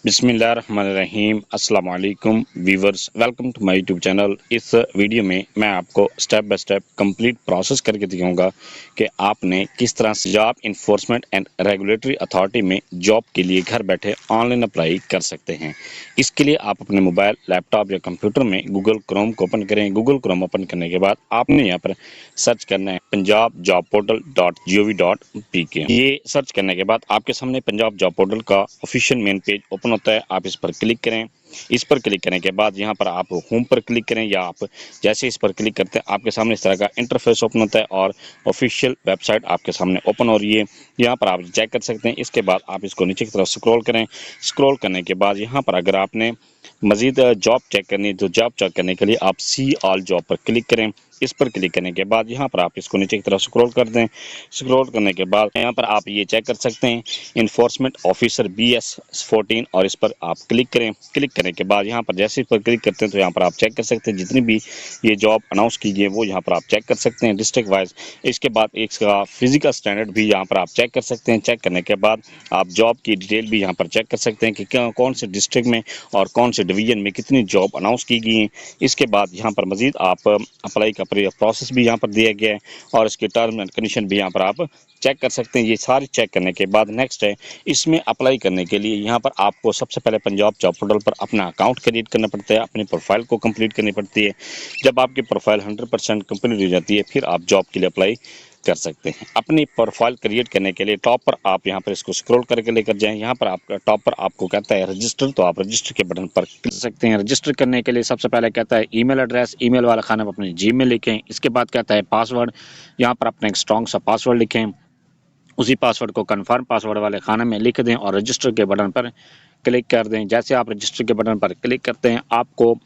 बिस्मिल्लाहिर्रहमानिर्रहीम अस्सलाम वालेकुम viewers, welcome to my YouTube channel. इस वीडियो में मैं आपको step by step complete process करके दिखाऊंगा कि आपने किस तरह से job enforcement and regulatory authority में जॉब के लिए घर बैठे ऑनलाइन अप्लाई कर सकते हैं। इसके लिए आप अपने मोबाइल, लैपटॉप या कंप्यूटर में गूगल क्रोम को ओपन करें। गूगल क्रोम ओपन करने के बाद आपने यहाँ पर सर्च करना है punjabjobportal.gov.pk। ये सर्च करने के बाद आपके सामने पंजाब जॉब पोर्टल का ऑफिशियल मेन पेज ओपन होता है। आप इस पर क्लिक करें। इस पर क्लिक करने के बाद यहाँ पर आप होम पर क्लिक करें, या आप जैसे इस पर क्लिक करते हैं आपके सामने इस तरह का इंटरफेस ओपन होता है और ऑफिशियल वेबसाइट आपके सामने ओपन हो रही है। यहाँ पर आप चेक कर सकते हैं। इसके बाद आप इसको नीचे की तरफ स्क्रॉल करें। स्क्रॉल करने के बाद यहाँ पर अगर आपने मजीद जॉब चेक करनी है तो जॉब चेक करने के लिए आप सी ऑल जॉब पर क्लिक करें। इस पर क्लिक करने के बाद यहाँ पर आप इसको नीचे की तरफ स्क्रॉल कर दें। स्क्रॉल करने के बाद यहाँ पर आप ये चेक कर सकते हैं इन्फोर्समेंट ऑफिसर BS14, और इस पर आप क्लिक करें। क्लिक करने के बाद यहाँ पर जैसे इस पर क्लिक करते हैं तो यहाँ पर आप चेक कर सकते हैं जितनी भी ये जॉब अनाउंस की गई है वो यहाँ पर आप चेक कर सकते हैं डिस्ट्रिक्ट वाइज। इसके बाद इसका फिजिकल स्टैंडर्ड भी यहाँ पर आप चेक कर सकते हैं। चेक करने के बाद आप जॉब की डिटेल भी यहाँ पर चेक कर सकते हैं कि कौन से डिस्ट्रिक्ट में और कौन से डिवीजन में कितनी जॉब अनाउंस की गई हैं। इसके बाद यहाँ पर मजीद आप अप्लाई का प्रोसेस भी यहाँ पर दिया गया है और इसके टर्म एंड कंडीशन भी यहाँ पर आप चेक कर सकते हैं। ये सारी चेक करने के बाद नेक्स्ट है, इसमें अप्लाई करने के लिए यहाँ पर आपको सबसे पहले पंजाब जॉब पोर्टल पर अपना अकाउंट क्रिएट करना पड़ता है, अपनी प्रोफाइल को कंप्लीट करनी पड़ती है। जब आपकी प्रोफाइल 100% कंप्लीट हो जाती है फिर आप जॉब के लिए अप्लाई कर सकते हैं। अपनी प्रोफाइल क्रिएट करने के लिए टॉप पर आप यहाँ पर इसको स्क्रॉल करके लेकर जाएं। यहाँ पर आपका टॉप पर आपको कहता है रजिस्टर, तो आप रजिस्टर के बटन पर कर सकते हैं। रजिस्टर करने के लिए सबसे पहले कहता है ईमेल एड्रेस, ईमेल वाला खाना में अपनी जीमेल लिखें। इसके बाद कहता है पासवर्ड, यहाँ पर अपना एक स्ट्रॉन्ग सा पासवर्ड लिखें। उसी पासवर्ड को कन्फर्म पासवर्ड वाले खाने में लिख दें और रजिस्टर के बटन पर क्लिक कर दें। जैसे आप रजिस्टर के बटन पर क्लिक करते हैं आपको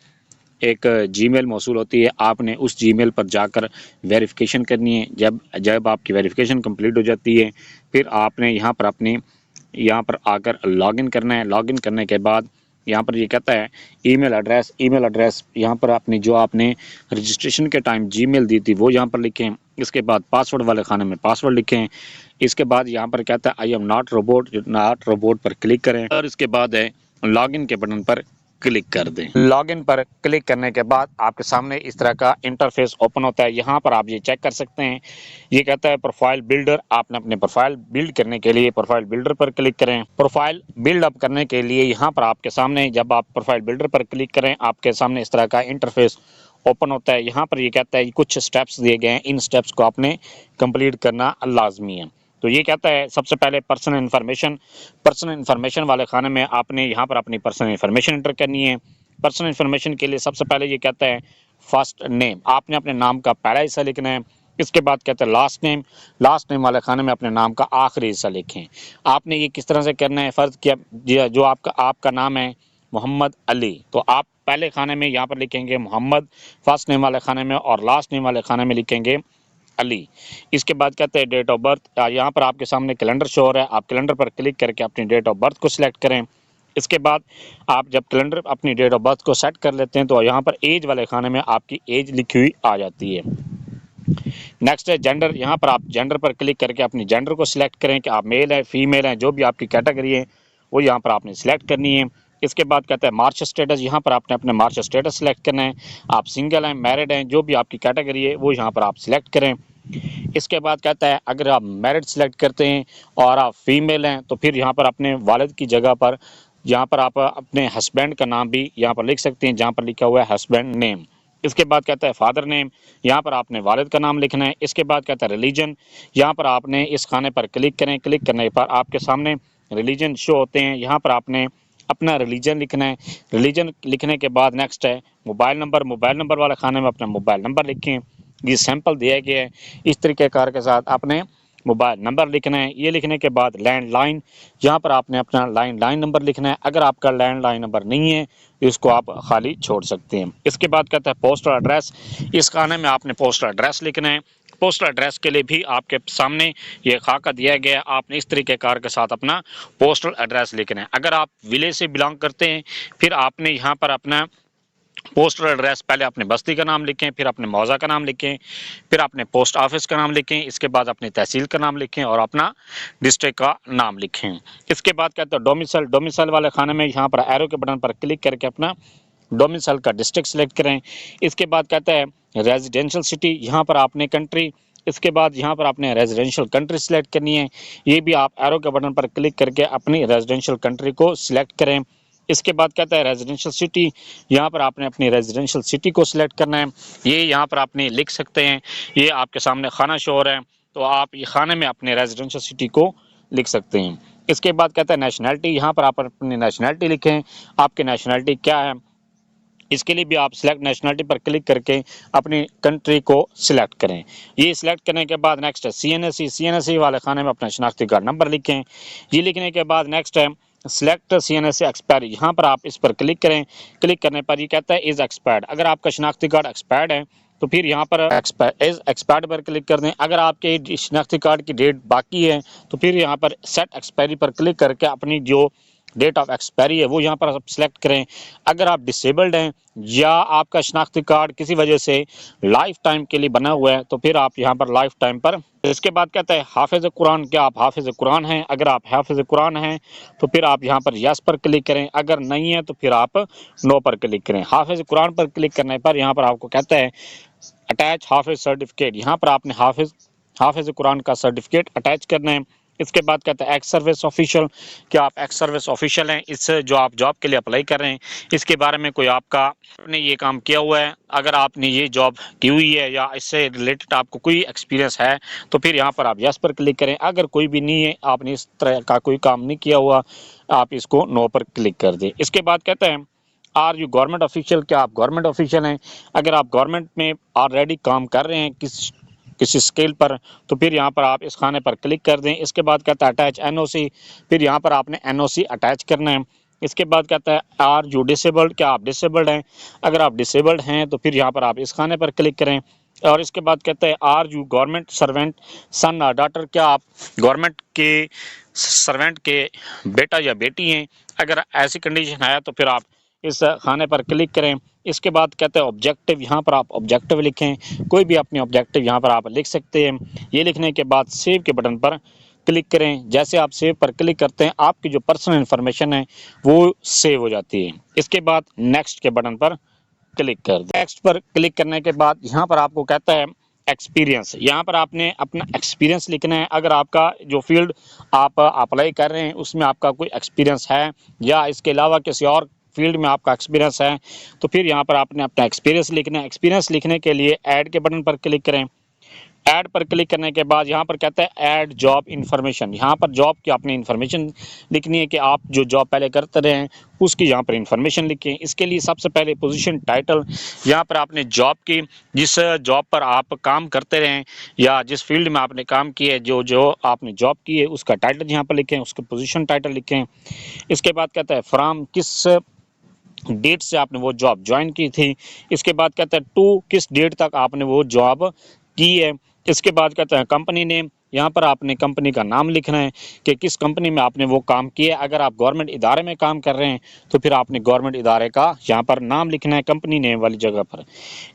एक जीमेल मौसूल होती है। आपने उस जीमेल पर जाकर वेरिफिकेशन करनी है। जब जब आपकी वेरिफिकेशन कंप्लीट हो जाती है फिर आपने यहाँ पर आकर लॉगिन करना है। लॉगिन करने के बाद यहाँ पर ये कहता है ईमेल एड्रेस यहाँ पर अपनी जो आपने रजिस्ट्रेशन के टाइम जीमेल दी थी वो यहाँ पर लिखें। इसके बाद पासवर्ड वाले खाने में पासवर्ड लिखें। इसके बाद यहाँ पर कहता है आई एम नॉट रोबोट पर क्लिक करें और इसके बाद है लॉगिन के बटन पर क्लिक कर दें। लॉगिन पर क्लिक करने के बाद आपके सामने इस तरह का इंटरफेस ओपन होता है। यहाँ पर आप ये चेक कर सकते हैं, ये कहता है प्रोफाइल बिल्डर। आपने अपने प्रोफाइल बिल्ड करने के लिए प्रोफाइल बिल्डर पर क्लिक करें। प्रोफाइल बिल्ड अप करने के लिए यहाँ पर आपके सामने जब आप प्रोफाइल बिल्डर पर क्लिक करें आपके सामने इस तरह का इंटरफेस ओपन होता है। यहाँ पर ये कहता है कुछ स्टेप्स दिए गए हैं, इन स्टेप्स को आपने कंप्लीट करना लाजमी है। तो ये कहता है सबसे पहले पर्सनल इन्फॉर्मेशन वाले खाने में आपने यहाँ पर अपनी पर्सनल इन्फॉर्मेशन एंटर करनी है। पर्सनल इन्फॉर्मेशन के लिए सबसे पहले ये कहता है फर्स्ट नेम, आपने अपने नाम का पहला हिस्सा लिखना है। इसके बाद कहता है लास्ट नेम वाले खाने में अपने नाम का आखिरी हिस्सा लिखें। आपने ये किस तरह से करना है, फ़र्ज़ किया जो आपका नाम है मोहम्मद अली, तो आप पहले खाने में यहाँ पर लिखेंगे मोहम्मद फर्स्ट नेम वाले खाने में और लास्ट नेम वाले खाने में लिखेंगे अली। इसके बाद कहते हैं डेट ऑफ बर्थ, यहाँ पर आपके सामने कैलेंडर शो हो रहा है, आप कैलेंडर पर क्लिक करके अपनी डेट ऑफ बर्थ को सिलेक्ट करें। इसके बाद आप जब कैलेंडर अपनी डेट ऑफ बर्थ को सेट कर लेते हैं तो यहाँ पर एज वाले खाने में आपकी एज लिखी हुई आ जाती है। नेक्स्ट है जेंडर, यहाँ पर आप जेंडर पर क्लिक करके अपनी जेंडर को सिलेक्ट करें कि आप मेल हैं फीमेल हैं, जो भी आपकी कैटेगरी है वो यहाँ पर आपने सिलेक्ट करनी है। इसके बाद कहता है मार्च स्टेटस, यहाँ पर आपने अपने मार्च स्टेटस सिलेक्ट करना है। आप सिंगल हैं मैरिड हैं, जो भी आपकी कैटेगरी है वो यहाँ पर आप सिलेक्ट करें। इसके बाद कहता है अगर आप मैरिड सिलेक्ट करते हैं और आप फीमेल हैं तो फिर यहाँ पर अपने वालिद की जगह पर यहाँ पर आप अपने हस्बैंड का नाम भी यहाँ पर लिख सकते हैं जहाँ पर लिखा हुआ है हस्बैंड नेम। इसके बाद कहता है फादर नेम, यहाँ पर आपने वालिद का नाम लिखना है। इसके बाद कहता है रिलीजन, यहाँ पर आपने इस खाने पर क्लिक करें। क्लिक करने पर आपके सामने रिलीजन शो होते हैं, यहाँ पर आपने अपना रिलीजन लिखना है। रिलीजन लिखने के बाद नेक्स्ट है मोबाइल नंबर वाले खाने में अपना मोबाइल नंबर लिखें। ये सैंपल दिया गया है, इस तरीक़ेकार के साथ आपने मोबाइल नंबर लिखना है। ये लिखने के बाद लैंडलाइन, यहाँ पर आपने अपना लैंडलाइन नंबर लिखना है। अगर आपका लैंडलाइन नंबर नहीं है तो इसको आप खाली छोड़ सकते हैं। इसके बाद कहता है पोस्टल एड्रेस, इस खाने में आपने पोस्टल एड्रेस लिखना है। पोस्टल एड्रेस के लिए भी आपके सामने ये खाका दिया गया है, आपने इस तरीक़ेकार के साथ अपना पोस्टल एड्रेस लिखना है। अगर आप विलेज से बिलोंग करते हैं फिर आपने यहाँ पर अपना पोस्टल एड्रेस पहले अपने बस्ती का नाम लिखें, फिर अपने मौज़ा का नाम लिखें, फिर अपने पोस्ट ऑफिस का नाम लिखें, इसके बाद अपनी तहसील का नाम लिखें और अपना डिस्ट्रिक्ट का नाम लिखें। इसके बाद कहते हैं डोमिसाइल। डोमिसाइल वाले खाने में यहाँ पर एरो के बटन पर क्लिक करके अपना डोमिसाइल का डिस्ट्रिक्ट सेलेक्ट करें। इसके बाद कहता है रेजिडेंशियल सिटी, यहाँ पर आपने कंट्री, इसके बाद यहाँ पर आपने रेजिडेंशियल कंट्री सेलेक्ट करनी है। ये भी आप एरो के बटन पर क्लिक करके अपनी रेजिडेंशियल कंट्री को सिलेक्ट करें। इसके बाद कहता है रेजिडेंशियल सिटी, यहाँ पर आपने अपनी रेजिडेंशियल सिटी को सिलेक्ट करना है। ये यहाँ पर आपने लिख सकते हैं, ये आपके सामने खाना शो हो रहा है, तो आप ये खाने में अपने रेजिडेंशियल सिटी को लिख सकते हैं। इसके बाद कहता है नेशनैलिटी, यहाँ पर आप अपनी नेशनैलिटी लिखें, आपकी नेशनैलिटी क्या है। इसके लिए भी आप सिलेक्ट नेशनलिटी पर क्लिक करके अपनी कंट्री को सिलेक्ट करें। ये सिलेक्ट करने के बाद नेक्स्ट है CNSE। CNSE वाले खाने में अपना शनाख्ती कार्ड नंबर लिखें। ये लिखने के बाद नेक्स्ट है सिलेक्ट CNSE एक्सपायरी, यहाँ पर आप इस पर क्लिक करें। क्लिक करने पर ये कहता है इज़ एक्सपायर्ड। अगर आपका शनाख्ती कार्ड एक्सपायर्ड है तो फिर यहाँ पर इज़ एक्सपायर्ड पर क्लिक कर दें। अगर आपके शनाख्ती कार्ड की डेट बाकी है तो फिर यहाँ पर सेट एक्सपायरी पर क्लिक करके अपनी जो डेट ऑफ एक्सपायरी है वो यहाँ पर आप सिलेक्ट करें। अगर आप डिसेबल्ड हैं या आपका शनाख्ती कार्ड किसी वजह से लाइफ टाइम के लिए बना हुआ है तो फिर आप यहाँ पर लाइफ टाइम पर। इसके बाद कहता है हाफिज़ कुरान, क्या आप हाफिज़ कुरान हैं। अगर आप हाफिज़ कुरान हैं तो फिर आप यहाँ पर यस पर क्लिक करें, अगर नहीं है तो फिर आप नो पर क्लिक करें। हाफिज़ कुरान पर क्लिक करने पर यहाँ पर आपको कहता है अटैच हाफिज़ सर्टिफिकेट, यहाँ पर आपने हाफिज़ कुरान का सर्टिफिकेट अटैच करना है। इसके बाद कहता है एक्स सर्विस ऑफिशियल, क्या आप एक्स सर्विस ऑफिशियल हैं, इस जो आप जॉब के लिए अप्लाई कर रहे हैं इसके बारे में कोई आपका आपने ये काम किया हुआ है। अगर आपने ये जॉब की हुई है या इससे रिलेटेड आपको कोई एक्सपीरियंस है तो फिर यहाँ पर आप यस पर क्लिक करें। अगर कोई भी नहीं है, आपने इस तरह का कोई काम नहीं किया हुआ, आप इसको नो पर क्लिक कर दें। इसके बाद कहते हैं आर यू गवर्नमेंट ऑफिशियल, क्या आप गवर्नमेंट ऑफिशियल हैं। अगर आप गवर्नमेंट में ऑलरेडी काम कर रहे हैं किसी स्केल पर तो फिर यहाँ पर आप इस खाने पर क्लिक कर दें। इसके बाद कहता है अटैच NOC, फिर यहाँ पर आपने NOC अटैच करना है। इसके बाद कहता है आर यू डिसेबल्ड, क्या आप डिसेबल्ड हैं। अगर आप डिसेबल्ड हैं तो फिर यहाँ पर आप इस खाने पर क्लिक करें। और इसके बाद कहता है आर यू गवर्नमेंट सर्वेंट सन और डॉटर, क्या आप गवर्नमेंट के सर्वेंट के बेटा या बेटी हैं। अगर ऐसी कंडीशन है तो फिर आप इस खाने पर क्लिक करें। इसके बाद कहते हैं ऑब्जेक्टिव, यहाँ पर आप ऑब्जेक्टिव लिखें, कोई भी अपनी ऑब्जेक्टिव यहाँ पर आप लिख सकते हैं। ये लिखने के बाद सेव के बटन पर क्लिक करें। जैसे आप सेव पर क्लिक करते हैं आपकी जो पर्सनल इन्फॉर्मेशन है वो सेव हो जाती है। इसके बाद नेक्स्ट के बटन पर क्लिक कर दें। नेक्स्ट पर क्लिक करने के बाद यहाँ पर आपको कहता है एक्सपीरियंस, यहाँ पर आपने अपना एक्सपीरियंस लिखना है। अगर आपका जो फील्ड आप अप्लाई कर रहे हैं उसमें आपका कोई एक्सपीरियंस है या इसके अलावा किसी और फील्ड में आपका एक्सपीरियंस है तो फिर यहाँ पर आपने अपना एक्सपीरियंस लिखना है। एक्सपीरियंस लिखने के लिए ऐड के बटन पर क्लिक करें। ऐड पर क्लिक करने के बाद यहाँ पर कहता है ऐड जॉब इन्फॉर्मेशन, यहाँ पर जॉब की आपने इन्फॉर्मेशन लिखनी है कि आप जो जॉब पहले करते रहे हैं उसकी यहाँ पर इन्फॉर्मेशन लिखें। इसके लिए सबसे पहले पोजीशन टाइटल, यहाँ पर आपने जॉब की जिस जॉब पर आप काम करते रहें या जिस फील्ड में आपने काम किया है जो आपने जॉब की है उसका टाइटल यहाँ पर लिखें, उसका पोजीशन टाइटल लिखें। इसके बाद कहता है फ्रॉम, किस डेट से आपने वो जॉब ज्वाइन की थी। इसके बाद कहता है टू, किस डेट तक आपने वो जॉब की है। इसके बाद कहता है कंपनी नेम, यहाँ पर आपने कंपनी का नाम लिखना है कि किस कंपनी में आपने वो काम किया है। अगर आप गवर्नमेंट इदारे में काम कर रहे हैं तो फिर आपने गवर्नमेंट इदारे का यहाँ पर नाम लिखना है कंपनी नेम वाली जगह पर।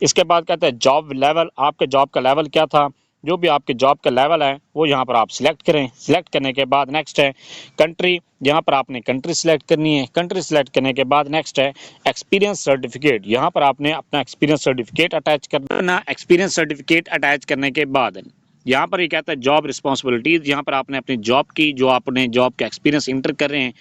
इसके बाद कहता है जॉब लेवल, आपके जॉब का लेवल क्या था, जो भी आपके जॉब का लेवल है वो यहाँ पर आप सिलेक्ट करें। सिलेक्ट करने के बाद नेक्स्ट है कंट्री, यहाँ पर आपने कंट्री सिलेक्ट करनी है। कंट्री सिलेक्ट करने के बाद नेक्स्ट है एक्सपीरियंस सर्टिफिकेट, यहाँ पर आपने अपना एक्सपीरियंस सर्टिफिकेट अटैच करना। एक्सपीरियंस सर्टिफिकेट अटैच करने के बाद यहाँ पर ये कहता है जॉब रिस्पॉन्सिबिलिटीज़, यहाँ पर आपने अपनी जॉब की जो आपने जॉब का एक्सपीरियंस इंटर कर रहे हैं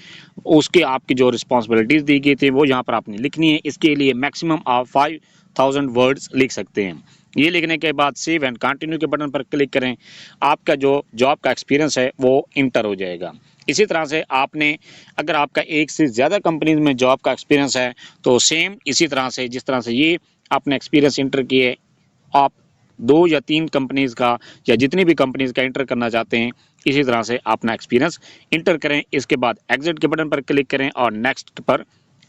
उसकी आपकी जो रिस्पॉन्सिबिलिटीज़ दी गई थी वो यहाँ पर आपने लिखनी है। इसके लिए मैक्सिमम आप 5000 वर्ड्स लिख सकते हैं। ये लिखने के बाद सेव एंड कंटिन्यू के बटन पर क्लिक करें, आपका जो जॉब का एक्सपीरियंस है वो इंटर हो जाएगा। इसी तरह से आपने अगर आपका एक से ज़्यादा कंपनीज में जॉब का एक्सपीरियंस है तो सेम इसी तरह से जिस तरह से ये आपने एक्सपीरियंस इंटर किए, आप 2 या 3 कंपनीज का या जितनी भी कंपनीज का इंटर करना चाहते हैं इसी तरह से अपना एक्सपीरियंस इंटर करें। इसके बाद एग्जिट के बटन पर क्लिक करें और नेक्स्ट पर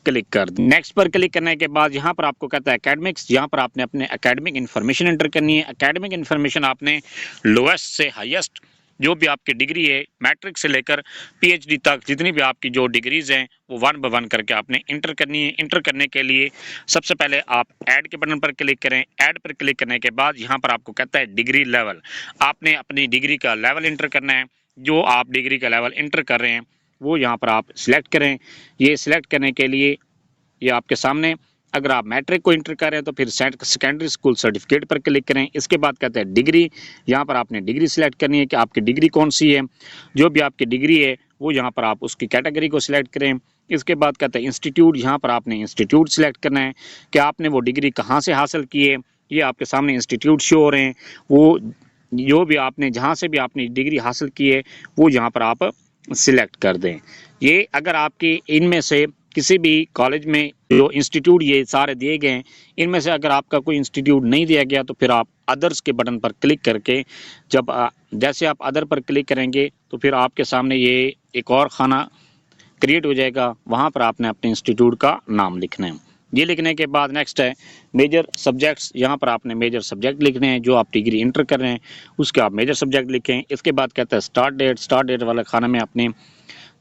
क्लिक कर दें। नेक्स्ट पर क्लिक करने के बाद यहाँ पर आपको कहता है एकेडमिक्स, यहाँ पर आपने अपने एकेडमिक इन्फॉर्मेशन एंटर करनी है। एकेडमिक इन्फॉर्मेशन आपने लोएस्ट से हाईएस्ट जो भी आपकी डिग्री है मैट्रिक से लेकर पीएचडी तक जितनी भी आपकी जो डिग्रीज हैं वो 1 बाय 1 करके आपने इंटर करनी है। इंटर करने के लिए सबसे पहले आप ऐड के बटन पर क्लिक करें। ऐड पर क्लिक करने के बाद यहाँ पर आपको कहता है डिग्री लेवल, आपने अपनी डिग्री का लेवल इंटर करना है। जो आप डिग्री का लेवल इंटर कर रहे हैं वो यहाँ पर आप सिलेक्ट करें। ये सिलेक्ट करने के लिए ये आपके सामने, अगर आप मैट्रिक को इंटर कर रहे हैं तो फिर सेकेंडरी स्कूल सर्टिफिकेट पर क्लिक करें। इसके बाद कहते हैं डिग्री, यहाँ पर आपने डिग्री सिलेक्ट करनी है कि आपकी डिग्री कौन सी है। जो भी आपकी डिग्री है वो यहाँ पर आप उसकी कैटेगरी को सिलेक्ट करें। इसके बाद कहते हैं इंस्टीट्यूट, यहाँ पर आपने इंस्टीट्यूट सिलेक्ट करना है कि आपने वो डिग्री कहाँ से हासिल की है। ये आपके सामने इंस्टीट्यूट शो हो रहे हैं, वो जो भी आपने जहाँ से भी आपने डिग्री हासिल की है वो यहाँ पर आप सिलेक्ट कर दें। ये अगर आपके इनमें से किसी भी कॉलेज में जो इंस्टीट्यूट ये सारे दिए गए हैं, इनमें से अगर आपका कोई इंस्टीट्यूट नहीं दिया गया तो फिर आप अदर्स के बटन पर क्लिक करके जब जैसे आप अदर पर क्लिक करेंगे तो फिर आपके सामने ये एक और खाना क्रिएट हो जाएगा, वहाँ पर आपने अपने इंस्टीट्यूट का नाम लिखना है। ये लिखने के बाद नेक्स्ट है मेजर सब्जेक्ट्स, यहाँ पर आपने मेजर सब्जेक्ट लिखने हैं। जो आप डिग्री इंटर कर रहे हैं उसके आप मेजर सब्जेक्ट लिखें। इसके बाद कहता है स्टार्ट डेट, स्टार्ट डेट वाला खाना में आपने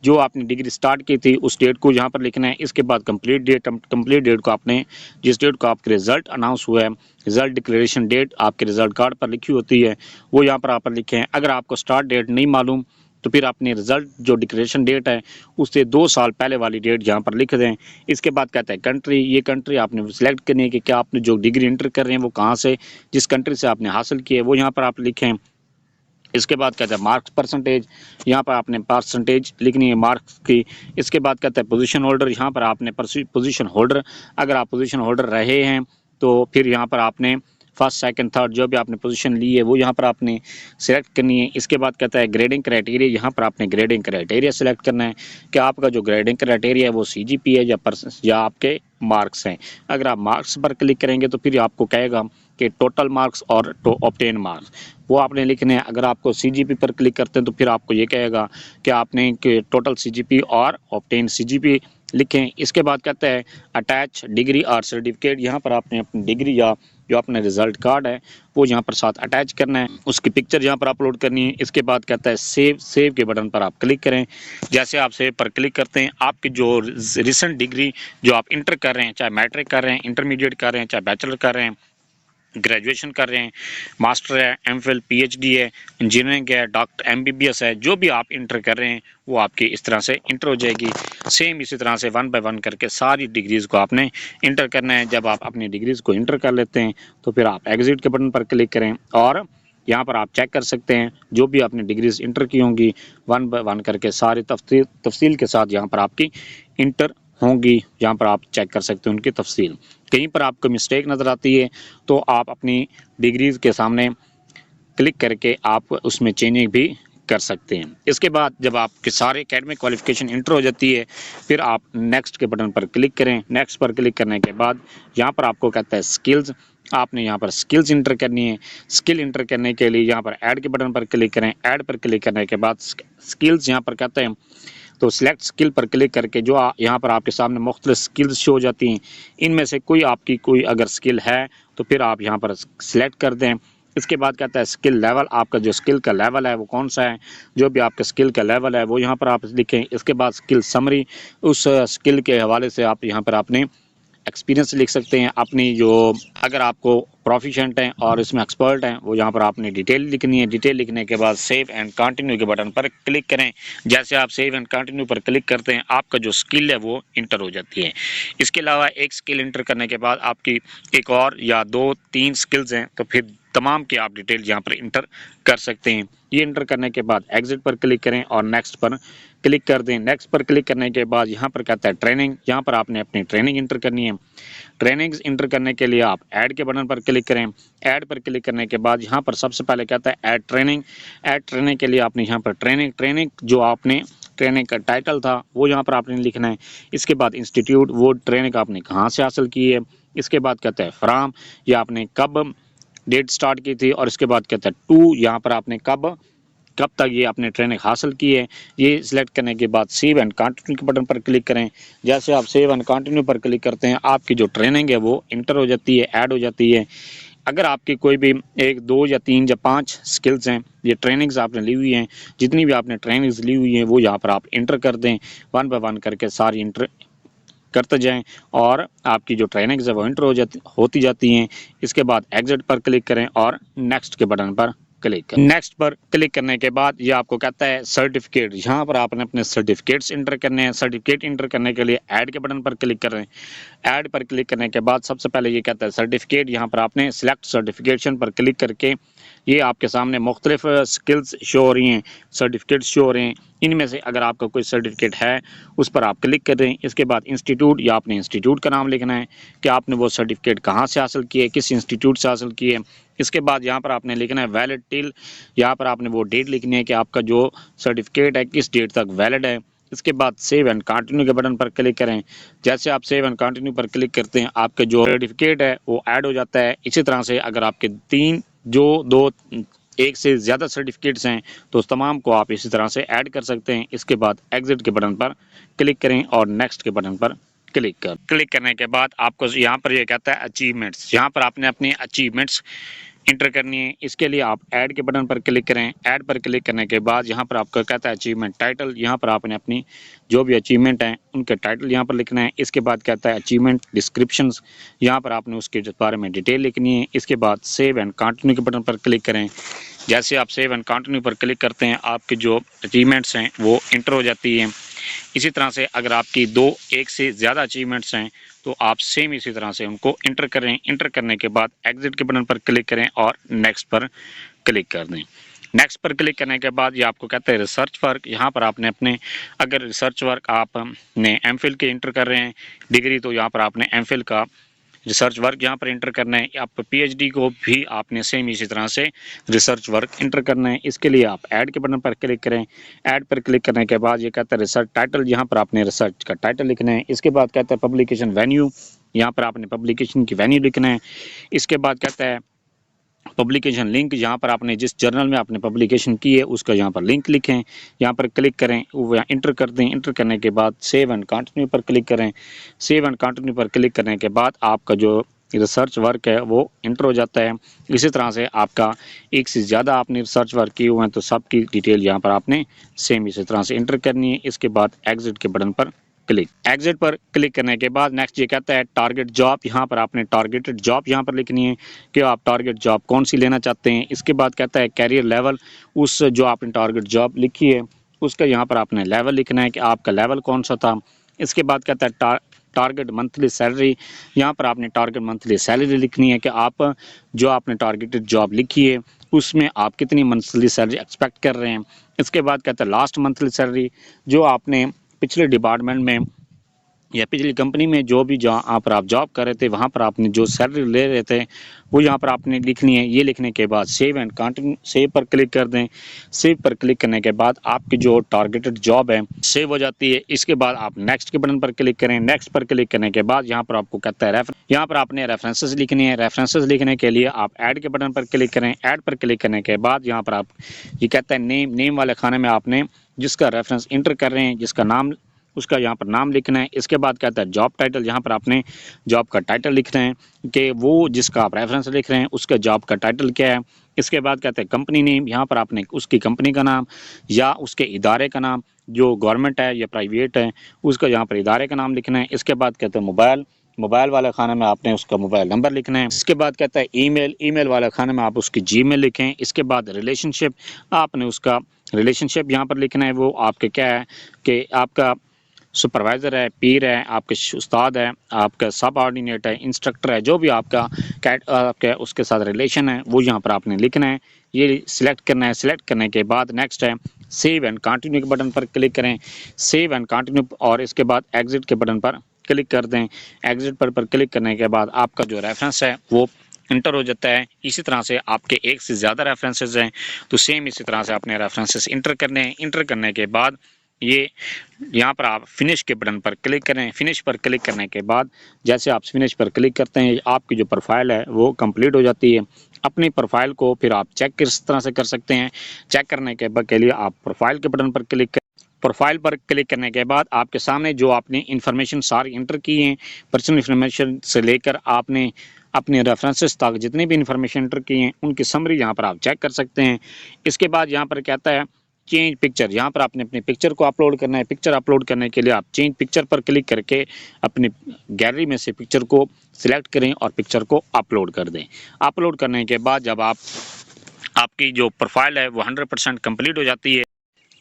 जो आपने डिग्री स्टार्ट की थी उस डेट को यहाँ पर लिखना है। इसके बाद कंप्लीट डेट को आपने जिस डेट को आपके रिजल्ट अनाउंस हुआ है, रिजल्ट डिक्लेरेशन डेट आपके रिजल्ट कार्ड पर लिखी होती है वो यहाँ पर आप लिखें। अगर आपको स्टार्ट डेट नहीं मालूम तो फिर अपने रिजल्ट जो डिक्लेरेशन डेट है उससे 2 साल पहले वाली डेट यहाँ पर लिख दें। इसके बाद कहता है कंट्री, ये कंट्री आपने सिलेक्ट करनी है कि क्या आपने जो डिग्री इंटर कर रहे हैं वो कहाँ से, जिस कंट्री से आपने हासिल की है वो यहाँ पर आप लिखें। इसके बाद कहता है मार्क्स परसेंटेज, यहाँ पर आपने परसेंटेज लिखनी है मार्क्स की। इसके बाद कहता है पोजीशन होल्डर, यहाँ पर आपने पोजीशन होल्डर, अगर आप पोजीशन होल्डर रहे हैं तो फिर यहाँ पर आपने फर्स्ट सेकंड थर्ड जो भी आपने पोजीशन ली है वो यहाँ पर आपने सेलेक्ट करनी है। इसके बाद कहता है ग्रेडिंग क्राइटेरिया, यहाँ पर आपने ग्रेडिंग क्राइटेरिया सेलेक्ट करना है कि आपका जो ग्रेडिंग क्राइटेरिया है वो सीजीपी है या आपके मार्क्स हैं। अगर आप मार्क्स पर क्लिक करेंगे तो फिर आपको कहेगा कि टोटल मार्क्स और ऑब्टेन मार्क्स वो आपने लिखने हैं। अगर आपको सीजीपी पर क्लिक करते हैं तो फिर आपको ये कहेगा कि आपने टोटल सीजीपी और ऑब्टेन सीजीपी लिखें। इसके बाद कहता है अटैच डिग्री और सर्टिफिकेट, यहाँ पर आपने अपनी डिग्री या जो अपना रिजल्ट कार्ड है वो यहाँ पर साथ अटैच करना है, उसकी पिक्चर यहाँ पर अपलोड करनी है। इसके बाद कहता है सेव के बटन पर आप क्लिक करें। जैसे आप सेव पर क्लिक करते हैं आपकी जो रिसेंट डिग्री जो आप इंटर कर रहे हैं, चाहे मैट्रिक कर रहे हैं, इंटरमीडिएट कर रहे हैं, चाहे बैचलर कर रहे हैं, ग्रेजुएशन कर रहे हैं, मास्टर है, एमफिल, पीएचडी है, इंजीनियरिंग है, डॉक्टर एमबीबीएस है, जो भी आप इंटर कर रहे हैं वो आपकी इस तरह से इंटर हो जाएगी। सेम इसी तरह से 1 बाय 1 करके सारी डिग्रीज़ को आपने इंटर करना है। जब आप अपनी डिग्रीज़ को इंटर कर लेते हैं तो फिर आप एग्जिट के बटन पर क्लिक करें और यहाँ पर आप चेक कर सकते हैं जो भी आपने डिग्रीज इंटर की होंगी 1 बाय 1 करके सारी तफसील के साथ यहाँ पर आपकी इंटर होंगी। यहाँ पर आप चेक कर सकते हैं उनकी तफसील। कहीं पर आपको मिस्टेक नज़र आती है तो आप अपनी डिग्रीज के सामने क्लिक करके आप उसमें चेंजिंग भी कर सकते हैं। इसके बाद जब आपके सारे एकेडमिक क्वालिफिकेशन इंटर हो जाती है फिर आप नेक्स्ट के बटन पर क्लिक करें। नेक्स्ट पर क्लिक करने के बाद यहाँ पर आपको कहता है स्किल्स, आपने यहाँ पर स्किल्स इंटर करनी है। स्किल इंटर करने के लिए यहाँ पर ऐड के बटन पर क्लिक करें। ऐड पर क्लिक करने के बाद स्किल्स यहाँ पर कहते हैं तो सिलेक्ट स्किल पर क्लिक करके जो यहाँ पर आपके सामने मुख्तलिफ स्किल्स शो हो जाती हैं, इनमें से कोई आपकी कोई अगर स्किल है तो फिर आप यहाँ पर सिलेक्ट कर दें। इसके बाद कहता है स्किल लेवल, आपका जो स्किल का लेवल है वो कौन सा है, जो भी आपका स्किल का लेवल है वो यहाँ पर आप लिखें। इसके बाद स्किल समरी, उस स्किल के हवाले से आप यहाँ पर अपने एक्सपीरियंस लिख सकते हैं अपनी, जो अगर आपको प्रोफिशेंट हैं और इसमें एक्सपर्ट हैं वो यहाँ पर आपने डिटेल लिखनी है। डिटेल लिखने के बाद सेव एंड कंटिन्यू के बटन पर क्लिक करें। जैसे आप सेव एंड कंटिन्यू पर क्लिक करते हैं आपका जो स्किल है वो इंटर हो जाती है। इसके अलावा एक स्किल इंटर करने के बाद आपकी एक और या 2-3 स्किल्स हैं तो फिर तमाम की आप डिटेल यहाँ पर इंटर कर सकते हैं। ये इंटर करने के बाद एग्जिट पर क्लिक करें और नेक्स्ट पर क्लिक कर दें। नेक्स्ट पर क्लिक करने के बाद यहाँ पर कहता है ट्रेनिंग, यहाँ पर आपने अपनी ट्रेनिंग इंटर करनी है। ट्रेनिंग्स इंटर करने के लिए आप ऐड के बटन पर क्लिक करें। ऐड पर क्लिक करने के बाद यहाँ पर सबसे पहले कहता है ऐड ट्रेनिंग। ऐड ट्रेनिंग के लिए आपने यहाँ पर ट्रेनिंग जो आपने ट्रेनिंग का टाइटल था वो यहाँ पर आपने लिखना है। इसके बाद इंस्टीट्यूट, वो ट्रेनिंग आपने कहाँ से हासिल की है। इसके बाद कहता है फ्राम, या आपने कब डेट स्टार्ट की थी, और इसके बाद कहता है टू, यहाँ पर आपने कब तक ये आपने ट्रेनिंग हासिल की है। ये सिलेक्ट करने के बाद सेव एंड कंटिन्यू के बटन पर क्लिक करें। जैसे आप सेव एंड कंटिन्यू पर क्लिक करते हैं आपकी जो ट्रेनिंग है वो इंटर हो जाती है, ऐड हो जाती है। अगर आपकी कोई भी 1, 2 या 3 या 5 स्किल्स हैं, ये ट्रेनिंग्स आपने ली हुई हैं, जितनी भी आपने ट्रेनिंग्स ली हुई हैं वो यहाँ पर आप इंटर कर दें, 1 बाय 1 करके सारी इंटर करते जाएं और आपकी जो ट्रेनिंग्स है वो इंटर होती जाती हैं। इसके बाद एग्जिट पर क्लिक करें और नेक्स्ट के बटन पर क्लिक करें। नेक्स्ट पर क्लिक करने के बाद ये आपको कहता है सर्टिफिकेट, यहाँ पर आपने अपने सर्टिफिकेट्स इंटर करने हैं। सर्टिफिकेट इंटर करने के लिए ऐड के बटन पर क्लिक करें। ऐड पर क्लिक करने के बाद सबसे पहले ये कहता है सर्टिफिकेट, यहाँ पर आपने सिलेक्ट सर्टिफिकेशन पर क्लिक करके ये आपके सामने मुख्तलिफ स्किल्स शो हो रही हैं, सर्टिफिकेट्स शो हो रहे हैं। इनमें से अगर आपका कोई सर्टिफिकेट है उस पर आप क्लिक करें। इसके बाद इंस्टीट्यूट या अपने इंस्टीट्यूट का नाम लिखना है कि आपने वो सर्टिफिकेट कहाँ से हासिल किए, किस इंस्टीट्यूट से हासिल किए। इसके बाद यहाँ पर आपने लिखना है वैलिड टिल, यहाँ पर आपने वो डेट लिखनी है कि आपका जो सर्टिफिकेट है किस डेट तक वैलिड है। इसके बाद सेव एंड कंटिन्यू के बटन पर क्लिक करें। जैसे आप सेव एंड कंटिन्यू पर क्लिक करते हैं आपका जो सर्टिफिकेट है वो ऐड हो जाता है। इसी तरह से अगर आपके 1 से ज़्यादा सर्टिफिकेट्स हैं तो उस तमाम को आप इसी तरह से ऐड कर सकते हैं। इसके बाद एग्जिट के बटन पर क्लिक करें और नेक्स्ट के बटन पर क्लिक करने के बाद आपको यहाँ पर ये कहता है अचीवमेंट्स, यहाँ पर आपने अपनी अचीवमेंट्स इंटर करनी है। इसके लिए आप ऐड के बटन पर क्लिक करें। ऐड पर क्लिक करने के बाद यहाँ पर आपको कहता है अचीवमेंट टाइटल, यहाँ पर आपने अपनी जो भी अचीवमेंट हैं उनके टाइटल यहाँ पर लिखना है। इसके बाद कहता है अचीवमेंट डिस्क्रिप्शंस, यहाँ पर आपने उसके बारे में डिटेल लिखनी है। इसके बाद सेव एंड कंटिन्यू के बटन पर क्लिक करें। जैसे आप सेव एंड कंटिन्यू पर क्लिक करते हैं आपके जो अचीवमेंट्स हैं वो इंटर हो जाती हैं। इसी तरह से अगर आपकी 1 से ज़्यादा अचीवमेंट्स हैं तो आप सेम इसी तरह से उनको इंटर करें। इंटर करने के बाद एग्जिट के बटन पर क्लिक करें और नेक्स्ट पर क्लिक कर दें। नेक्स्ट पर क्लिक करने के बाद ये आपको कहता है रिसर्च वर्क, यहाँ पर आपने अपने अगर रिसर्च वर्क आपने एमफिल के इंटर कर रहे हैं डिग्री तो यहाँ पर आपने एमफिल का रिसर्च वर्क यहाँ पर इंटर करना है। आप पीएचडी को भी आपने सेम इसी तरह से रिसर्च वर्क इंटर करना है। इसके लिए आप ऐड के बटन पर क्लिक करें। ऐड पर क्लिक करने के बाद ये कहता है रिसर्च टाइटल, यहाँ पर आपने रिसर्च का टाइटल लिखना है। इसके बाद कहता है पब्लिकेशन वेन्यू, यहाँ पर आपने पब्लिकेशन की वेन्यू लिखना है। इसके बाद कहता है पब्लिकेशन लिंक, यहाँ पर आपने जिस जर्नल में आपने पब्लिकेशन की है उसका यहाँ पर लिंक लिखें। यहाँ पर क्लिक करें, वो इंटर कर दें। इंटर करने के बाद सेव एंड कंटिन्यू पर क्लिक करें। सेव एंड कंटिन्यू पर क्लिक करने के बाद आपका जो रिसर्च वर्क है वो इंटर हो जाता है। इसी तरह से आपका 1 से ज़्यादा आपने रिसर्च वर्क किए हुए हैं तो सबकी डिटेल यहाँ पर आपने सेम इसी तरह से इंटर करनी है। इसके बाद एग्जिट के बटन पर एग्जिट पर क्लिक करने के बाद नेक्स्ट ये कहता है टारगेट जॉब, यहाँ पर आपने टारगेटेड जॉब यहाँ पर लिखनी है कि आप टारगेट जॉब कौन सी लेना चाहते हैं। इसके बाद कहता है कैरियर लेवल, उस जो आपने टारगेट जॉब लिखी है उसका यहाँ पर आपने लेवल लिखना है कि आपका लेवल कौन सा था। इसके बाद कहता है टारगेट मंथली सैलरी, यहाँ पर आपने टारगेट मंथली सैलरी लिखनी है कि आप जो आपने टारगेटेड जॉब लिखी है उसमें आप कितनी मंथली सैलरी एक्सपेक्ट कर रहे हैं। इसके बाद कहता है लास्ट मंथली सैलरी, जो आपने पिछले डिपार्टमेंट में या पिछली कंपनी में जो भी जहाँ पर आप जॉब कर रहे थे वहाँ पर आपने जो सैलरी ले रहे थे वो यहाँ पर आपने लिखनी है। ये लिखने के बाद सेव एंड कंटिन्यू सेव पर क्लिक कर दें। सेव पर क्लिक करने के बाद आपकी जो टारगेटेड जॉब है सेव हो जाती है। इसके बाद आप नेक्स्ट के बटन पर क्लिक करें। नेक्स्ट पर क्लिक करने के बाद यहाँ पर आपको कहता है यहाँ पर आपने रेफरेंसेस लिखनी है। रेफरेंसेस लिखने के लिए आप ऐड के बटन पर क्लिक करें। ऐड पर क्लिक करने के बाद यहाँ पर आप ये कहता है नेम वाले खाने में आपने जिसका रेफरेंस इंटर कर रहे हैं जिसका नाम उसका यहाँ पर नाम लिखना है। इसके बाद कहता है जॉब टाइटल, यहाँ पर आपने जॉब का टाइटल लिखना है कि वो जिसका आप रेफरेंस लिख रहे हैं उसका जॉब का टाइटल क्या है। इसके बाद कहते हैं कंपनी नेम, यहाँ पर आपने उसकी कंपनी का नाम या उसके इदारे का नाम, जो गवर्नमेंट है या प्राइवेट है उसका यहाँ पर इदारे का नाम लिखना है। इसके बाद कहते हैं मोबाइल वाले खाने में आपने उसका मोबाइल नंबर लिखना है। इसके बाद कहता है ईमेल वाले खाने में आप उसकी जीमेल लिखें। इसके बाद रिलेशनशिप, आपने उसका रिलेशनशिप यहाँ पर लिखना है। वो आपके क्या है कि आपका सुपरवाइज़र है, पीर है, आपके उस्ताद है, आपका सब ऑर्डिनेट है, इंस्ट्रक्टर है, जो भी आपका उसके साथ रिलेशन है वो यहाँ पर आपने लिखना है। ये सिलेक्ट करना है। सिलेक्ट करने के बाद नेक्स्ट है सेव एंड कंटिन्यू के बटन पर क्लिक करें। सेव एंड कंटिन्यू और इसके बाद एग्जिट के बटन पर क्लिक कर दें। एग्जिट पर क्लिक करने के बाद आपका जो रेफरेंस है वो इंटर हो जाता है। इसी तरह से आपके 1 से ज़्यादा रेफरेंसेस हैं तो सेम इसी तरह से अपने रेफरेंसेस इंटर करने हैं। इंटर करने के बाद ये यहाँ पर आप फिनिश के बटन पर क्लिक करें। फिनिश पर क्लिक करने के बाद जैसे आप फिनिश पर क्लिक करते हैं आपकी जो प्रोफाइल है वो कंप्लीट हो जाती है। अपनी प्रोफाइल को फिर आप चेक किस तरह से कर सकते हैं। चेक करने के लिए आप प्रोफाइल के बटन पर क्लिक करें। प्रोफाइल पर क्लिक करने के बाद आपके सामने जो आपने इन्फॉर्मेशन सारी इंटर की हैं, पर्सनल इन्फॉर्मेशन से लेकर आपने अपने रेफरेंसेस तक जितनी भी इंफॉर्मेशन एंटर की हैं उनकी समरी यहाँ पर आप चेक कर सकते हैं। इसके बाद यहाँ पर कहता है चेंज पिक्चर, यहाँ पर आपने अपनी पिक्चर को अपलोड करना है। पिक्चर अपलोड करने के लिए आप चेंज पिक्चर पर क्लिक करके अपनी गैलरी में से पिक्चर को सिलेक्ट करें और पिक्चर को अपलोड कर दें। अपलोड करने के बाद जब आपकी जो प्रोफाइल है वो 100% कंप्लीट हो जाती है,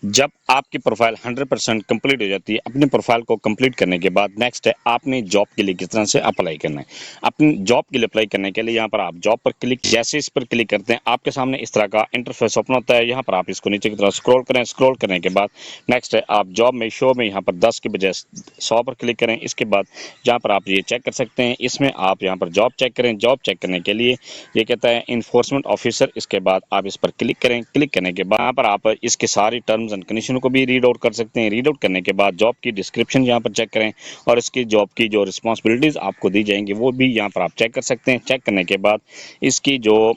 जब आपकी प्रोफाइल 100% कंप्लीट हो जाती है, अपने प्रोफाइल को कंप्लीट करने के बाद नेक्स्ट है आपने जॉब के लिए किस तरह से अप्लाई करना है। अपनी जॉब के लिए अप्लाई करने के लिए यहाँ पर आप जॉब पर क्लिक, जैसे इस पर क्लिक करते हैं आपके सामने इस तरह का इंटरफेस ओपन होता है। यहाँ पर आप इसको नीचे की तरफ स्क्रॉल करें। स्क्रॉल करने के बाद नेक्स्ट है आप जॉब में शो में यहाँ पर 10 के बजाय 100 पर क्लिक करें। इसके बाद यहाँ पर आप ये चेक कर सकते हैं, इसमें आप यहाँ पर जॉब चेक करें। जॉब चेक करने के लिए ये कहता है इन्फोर्समेंट ऑफिसर। इसके बाद आप इस पर क्लिक करें। क्लिक करने के बाद यहाँ पर आप इसके सारी टर्म्स एंड कंडीशन को भी रीड आउट कर सकते हैं। रीड आउट करने के बाद जॉब की डिस्क्रिप्शन यहाँ पर चेक करें और इसकी जॉब की जो रिस्पॉन्सिबिलिटीज़ आपको दी जाएंगी वो भी यहाँ पर आप चेक कर सकते हैं। चेक करने के बाद इसकी जो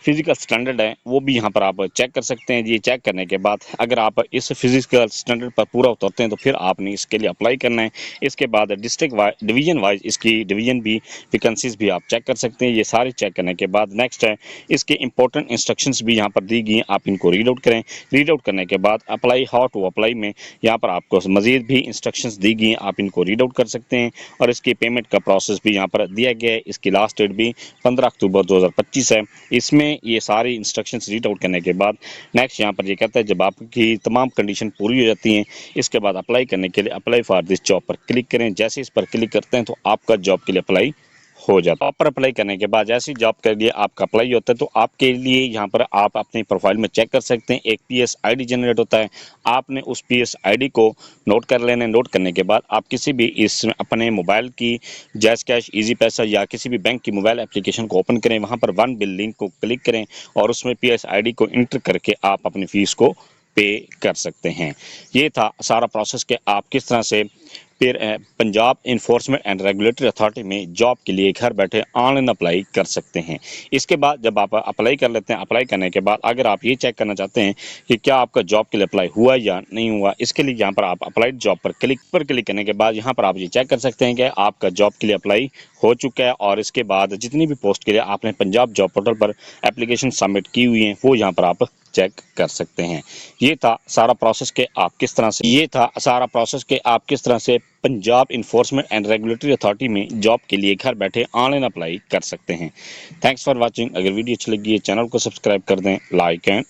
फिजिकल स्टैंडर्ड है वो भी यहाँ पर आप चेक कर सकते हैं। ये चेक करने के बाद अगर आप इस फिजिकल स्टैंडर्ड पर पूरा उतरते हैं तो फिर आपने इसके लिए अप्लाई करना है। इसके बाद डिस्ट्रिक्ट वाइज, डिवीजन वाइज इसकी डिवीजन भी वैकेंसीज भी आप चेक कर सकते हैं। ये सारे चेक करने के बाद नेक्स्ट है इसके इंपॉर्टेंट इंस्ट्रक्शंस भी यहाँ पर दी गई हैं, आप इनको रीड आउट करें। रीड आउट करने के बाद अप्लाई हाउ टू अप्लाई में यहाँ पर आपको मजीद भी इंस्ट्रक्शंस दी गई हैं, आप इनको रीड आउट कर सकते हैं। और इसकी पेमेंट का प्रोसेस भी यहाँ पर दिया गया है। इसकी लास्ट डेट भी 15 अक्टूबर 2025 है। इसमें ये सारी इंस्ट्रक्शंस रीड आउट करने के बाद नेक्स्ट यहाँ पर ये कहता है जब आपकी तमाम कंडीशन पूरी हो जाती हैं इसके बाद अप्लाई करने के लिए अप्लाई फॉर दिस जॉब पर क्लिक करें। जैसे इस पर क्लिक करते हैं तो आपका जॉब के लिए अप्लाई हो जाता है। जॉब पर अप्लाई करने के बाद जैसी जॉब के लिए आपका अप्लाई होता है तो आपके लिए यहाँ पर आप अपनी प्रोफाइल में चेक कर सकते हैं एक पीएस आईडी जनरेट होता है। आपने उस पीएस आईडी को नोट कर लेना है। नोट करने के बाद आप किसी भी इस अपने मोबाइल की जैज़ कैश, इजी पैसा या किसी भी बैंक की मोबाइल एप्लीकेशन को ओपन करें, वहाँ पर वन बिल लिंक को क्लिक करें और उसमें पीएस आईडी को इंटर करके आप अपनी फीस को पे कर सकते हैं। ये था सारा प्रोसेस कि आप किस तरह से फिर Punjab enforcement and regulatory authority में जॉब के लिए घर बैठे ऑनलाइन अप्लाई कर सकते हैं। इसके बाद जब आप अप्लाई कर लेते हैं, अप्लाई करने के बाद अगर आप ये चेक करना चाहते हैं कि क्या आपका जॉब के लिए अप्लाई हुआ या नहीं हुआ, इसके लिए यहाँ पर आप अप्लाइड जॉब पर क्लिक करने के बाद यहाँ पर आप ये चेक कर सकते हैं कि आपका जॉब के लिए अप्लाई हो चुका है। और इसके बाद जितनी भी पोस्ट के लिए आपने पंजाब जॉब पोर्टल पर एप्लीकेशन सबमिट की हुई हैं वो यहाँ पर आप चेक कर सकते हैं। ये था सारा प्रोसेस के आप किस तरह से Punjab enforcement and regulatory authority में जॉब के लिए घर बैठे ऑनलाइन अप्लाई कर सकते हैं। Thanks for watching. अगर वीडियो अच्छी लगी है चैनल को सब्सक्राइब कर दें, लाइक एंड